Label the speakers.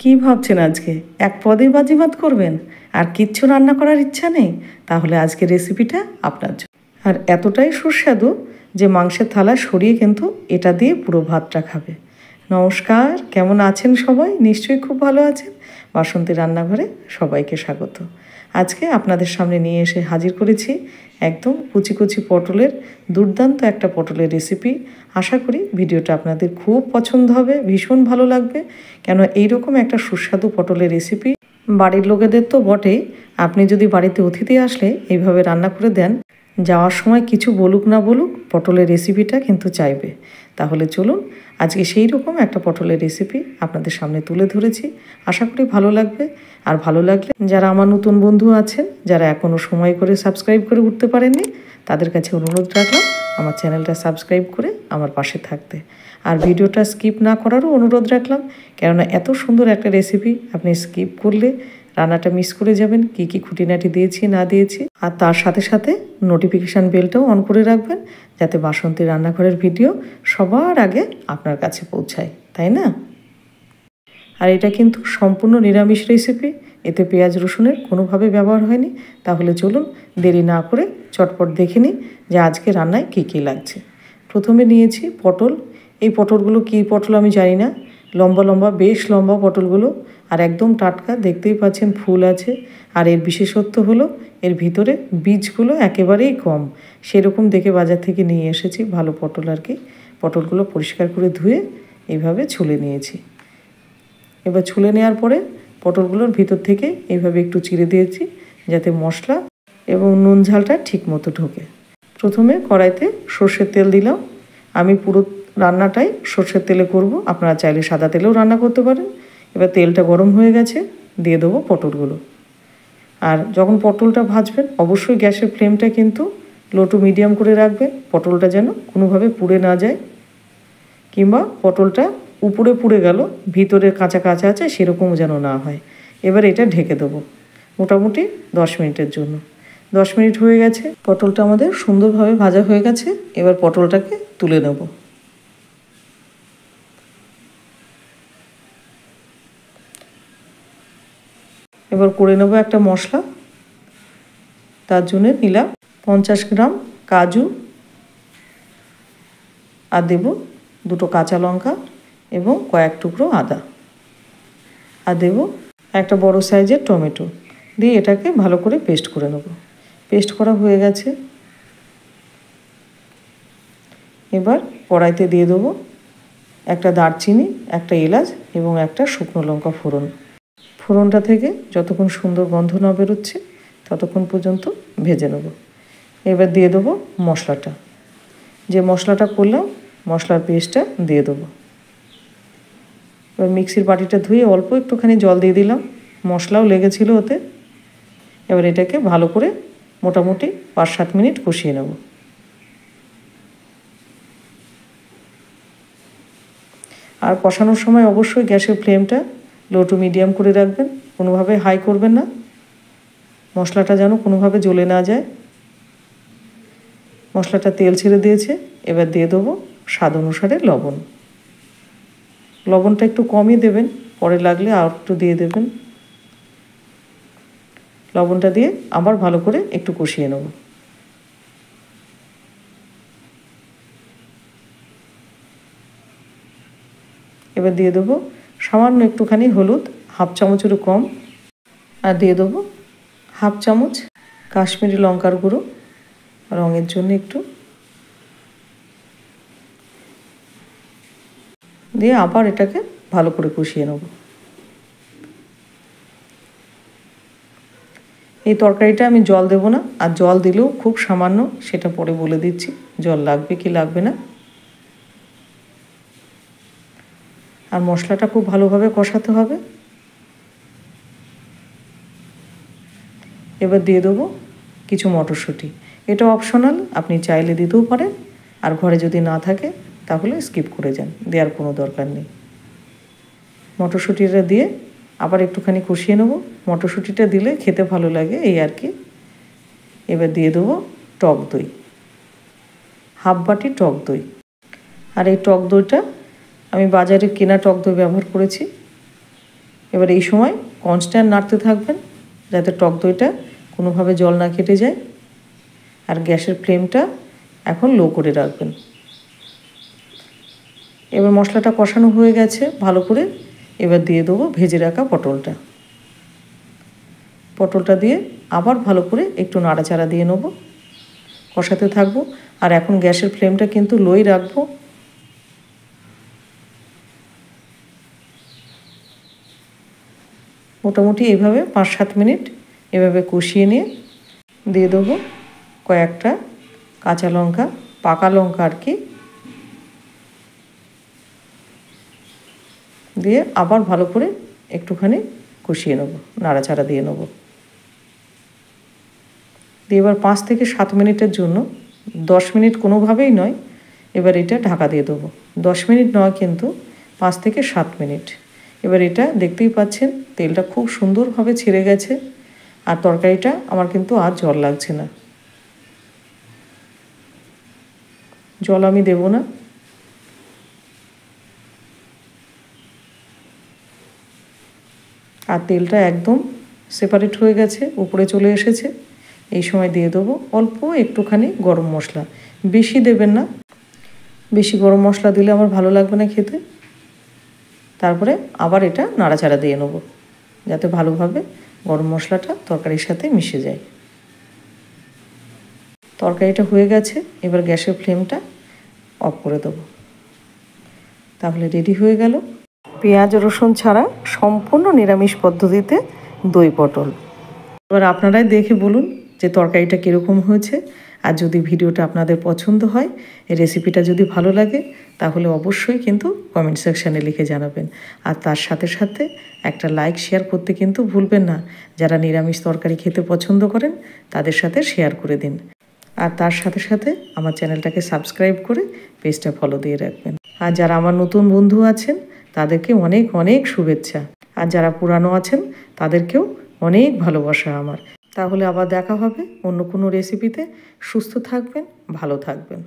Speaker 1: কি ভাবছেন আজকে এক পদেই বাজিমাত করবেন আর কিচ্ছু রান্না করার ইচ্ছা নেই? তাহলে আজকের রেসিপিটা আপনার জন্য। আর এতটাই সুস্বাদু যে মাংসের থালা সরিয়ে কিন্তু এটা দিয়ে পুরো ভাতটা খাবে। নমস্কার, কেমন আছেন সবাই? নিশ্চয়ই খুব ভালো আছেন। বাসন্তী রান্নাঘরে সবাইকে স্বাগত। আজকে আপনাদের সামনে নিয়ে এসে হাজির করেছি একদম কুচি কুচি পটলের দুর্দান্ত একটা পটলের রেসিপি। আশা করি ভিডিওটা আপনাদের খুব পছন্দ হবে, ভীষণ ভালো লাগবে। কেন এইরকম একটা সুস্বাদু পটলের রেসিপি বাড়ির লোকেদের তো বটেই, আপনি যদি বাড়িতে অতিথি আসলে এইভাবে রান্না করে দেন, যাওয়ার সময় কিছু বলুক না বলুক পটলের রেসিপিটা কিন্তু চাইবে। তাহলে চলুন আজকে সেই রকম একটা পটলের রেসিপি আপনাদের সামনে তুলে ধরেছি। আশা করি ভালো লাগবে। আর ভালো লাগলে যারা আমার নতুন বন্ধু আছেন, যারা এখনও সময় করে সাবস্ক্রাইব করে উঠতে পারেননি, তাদের কাছে অনুরোধ রাখলাম আমার চ্যানেলটা সাবস্ক্রাইব করে আমার পাশে থাকতে। আর ভিডিওটা স্কিপ না করারও অনুরোধ রাখলাম, কেননা এত সুন্দর একটা রেসিপি আপনি স্কিপ করলে রান্নাটা মিস করে যাবেন, কি কি খুঁটিনাটি দিয়েছি না দিয়েছি। আর তার সাথে সাথে নোটিফিকেশান বেলটাও অন করে রাখবেন, যাতে বাসন্তী রান্নাঘরের ভিডিও সবার আগে আপনার কাছে পৌঁছায়, তাই না? আর এটা কিন্তু সম্পূর্ণ নিরামিষ রেসিপি, এতে পেঁয়াজ রসুনের কোনোভাবে ব্যবহার হয়নি। তাহলে চলুন দেরি না করে চটপট দেখে নিই যে আজকে রান্নায় কী কী লাগছে। প্রথমে নিয়েছি পটল। এই পটলগুলো কী পটল আমি জানি না, লম্বা লম্বা, বেশ লম্বা পটলগুলো, আর একদম টাটকা, দেখতেই পাচ্ছেন ফুল আছে। আর এর বিশেষত্ব হলো এর ভিতরে বীজগুলো একেবারেই কম, সেরকম দেখে বাজার থেকে নিয়ে এসেছি ভালো পটল আর কি। পটলগুলো পরিষ্কার করে ধুয়ে এইভাবে ছুলে নিয়েছি। এবার ছুলে নেওয়ার পরে পটলগুলোর ভিতর থেকে এইভাবে একটু চিড়ে দিয়েছি, যাতে মশলা এবং নুন ঝালটা ঠিক মতো ঢোকে। প্রথমে কড়াইতে সর্ষের তেল দিলাম। আমি পুরো রান্নাটাই সর্ষের তেলে করব, আপনারা চাইলে সাদা তেলেও রান্না করতে পারেন। এবার তেলটা গরম হয়ে গেছে, দিয়ে দেবো পটলগুলো। আর যখন পটলটা ভাজবেন অবশ্যই গ্যাসের ফ্লেমটা কিন্তু লো টু মিডিয়াম করে রাখবেন, পটলটা যেন কোনোভাবে পুড়ে না যায়, কিংবা পটলটা উপরে পুড়ে গেল ভিতরে কাঁচা কাঁচা আছে সেরকমও যেন না হয়। এবার এটা ঢেকে দেবো মোটামুটি 10 মিনিটের জন্য। 10 মিনিট হয়ে গেছে, পটলটা আমাদের সুন্দরভাবে ভাজা হয়ে গেছে। এবার পটলটাকে তুলে নেব। এবার করে নেব একটা মশলা। তার জন্য নিলাম 50 গ্রাম কাজু, আর দেব 2টো কাঁচা লঙ্কা এবং কয়েক টুকরো আদা, আর দেব একটা বড় সাইজের টমেটো, দিয়ে এটাকে ভালো করে পেস্ট করে নেব। পেস্ট করা হয়ে গেছে। এবার কড়াইতে দিয়ে দেবো একটা দারচিনি, একটা এলাচ এবং একটা শুকনো লঙ্কা ফোড়ন। ফোড়নটা থেকে যতক্ষণ সুন্দর গন্ধ না বেরোচ্ছে ততক্ষণ পর্যন্ত ভেজে নেব। এবার দিয়ে দেবো মশলাটা, যে মশলাটা করলাম মশলার পেস্টটা দিয়ে দেবো। এবার মিক্সির বাটিটা ধুয়ে অল্প একটুখানি জল দিয়ে দিলাম, মশলাও লেগেছিল ওতে। এবার এটাকে ভালো করে মোটামুটি 5-7 মিনিট কষিয়ে নেব। আর কষানোর সময় অবশ্যই গ্যাসের ফ্লেমটা লো টু মিডিয়াম করে রাখবেন, কোনোভাবে হাই করবেন না, মশলাটা যেন কোনোভাবে জ্বলে না যায়। মশলাটা তেল ছেড়ে দিয়েছে। এবার দিয়ে দেবো স্বাদ অনুসারে লবণ। লবণটা একটু কমই দেবেন, পরে লাগলে আর একটু দিয়ে দেবেন। লবণটা দিয়ে আবার ভালো করে একটু কষিয়ে নেব। এবার দিয়ে দেবো সামান্য একটুখানি হলুদ, 1/2 চামচেরও কম, আর দিয়ে দেবো 1/2 চামচ কাশ্মীরি লঙ্কার গুঁড়ো রঙের জন্য একটু, দিয়ে আবার এটাকে ভালো করে কষিয়ে নেব। এই তরকারিটা আমি জল দেব না, আর জল দিলেও খুব সামান্য, সেটা পরে বলে দিচ্ছি জল লাগবে কি লাগবে না। আর মশলাটা খুব ভালোভাবে কষাতে হবে। এবার দিয়ে দেবো কিছু মটরশুঁটি। এটা অপশনাল, আপনি চাইলে দিতেও পারেন, আর ঘরে যদি না থাকে তাহলে স্কিপ করে যান, দেওয়ার কোনো দরকার নেই। মটরশুঁটিটা দিয়ে আবার একটুখানি কষিয়ে নেব। মটরশুঁটিটা দিলে খেতে ভালো লাগে এই আর কি। এবার দিয়ে দেবো টক দই, 1/2 বাটি টক দই। আর এই টক দইটা আমি বাজারে কেনা টক দই ব্যবহার করেছি। এবার এই সময় কনস্ট্যান্ট নাড়তে থাকবেন যাতে টক দইটা কোনোভাবে জল না কেটে যায়। আর গ্যাসের ফ্লেমটা এখন লো করে রাখবেন। এবার মশলাটা কষানো হয়ে গেছে ভালো করে। এবার দিয়ে দেবো ভেজে রাখা পটলটা দিয়ে আবার ভালো করে একটু নাড়াচাড়া দিয়ে নেব, কষাতে থাকবো। আর এখন গ্যাসের ফ্লেমটা কিন্তু লোই রাখবো। মোটামুটি এইভাবে 5-7 মিনিট এভাবে কষিয়ে নিয়ে দিয়ে দেবো কয়েকটা কাঁচা লঙ্কা, পাকা লঙ্কা আর কি, দিয়ে আবার ভালো করে একটুখানি কষিয়ে নেব, নাড়াচাড়া দিয়ে নেব। দিয়ে এবার 5 থেকে 7 মিনিটের জন্য, 10 মিনিট কোনোভাবেই নয়, এবার এটা ঢাকা দিয়ে দেবো। 10 মিনিট নয় কিন্তু 5 থেকে 7 মিনিট। এবার এটা দেখতেই পাচ্ছেন তেলটা খুব সুন্দরভাবে ছেড়ে গেছে। আর তরকারিটা আমার কিন্তু আর জল লাগছে না, জল আমি দেব না। আর তেলটা একদম সেপারেট হয়ে গেছে, উপরে চলে এসেছে। এই সময় দিয়ে দেবো অল্প একটুখানি গরম মশলা, বেশি দেবেন না, বেশি গরম মশলা দিলে আমার ভালো লাগবে না খেতে। তারপরে আবার এটা নাড়াচাড়া দিয়ে নেব যাতে ভালোভাবে গরম মশলাটা তরকারির সাথে মিশে যায়। তরকারিটা হয়ে গেছে, এবার গ্যাসের ফ্লেমটা অফ করে দেবো। তাহলে রেডি হয়ে গেল পেঁয়াজ রসুন ছাড়া সম্পূর্ণ নিরামিষ পদ্ধতিতে দই পটল। এবার আপনারাই দেখে বলুন যে তরকারিটা কীরকম হয়েছে। আর যদি ভিডিওটা আপনাদের পছন্দ হয়, এই রেসিপিটা যদি ভালো লাগে, তাহলে অবশ্যই কিন্তু কমেন্ট সেকশানে লিখে জানাবেন। আর তার সাথে সাথে একটা লাইক শেয়ার করতে কিন্তু ভুলবেন না। যারা নিরামিষ তরকারি খেতে পছন্দ করেন তাদের সাথে শেয়ার করে দিন। আর তার সাথে সাথে আমার চ্যানেলটাকে সাবস্ক্রাইব করে পেজটা ফলো দিয়ে রাখবেন। আর যারা আমার নতুন বন্ধু আছেন তাদেরকে অনেক অনেক শুভেচ্ছা। আর যারা পুরানো আছেন তাদেরকেও অনেক ভালোবাসা আমার। তাহলে আবার দেখা হবে অন্য কোনো রেসিপিতে। সুস্থ থাকবেন, ভালো থাকবেন।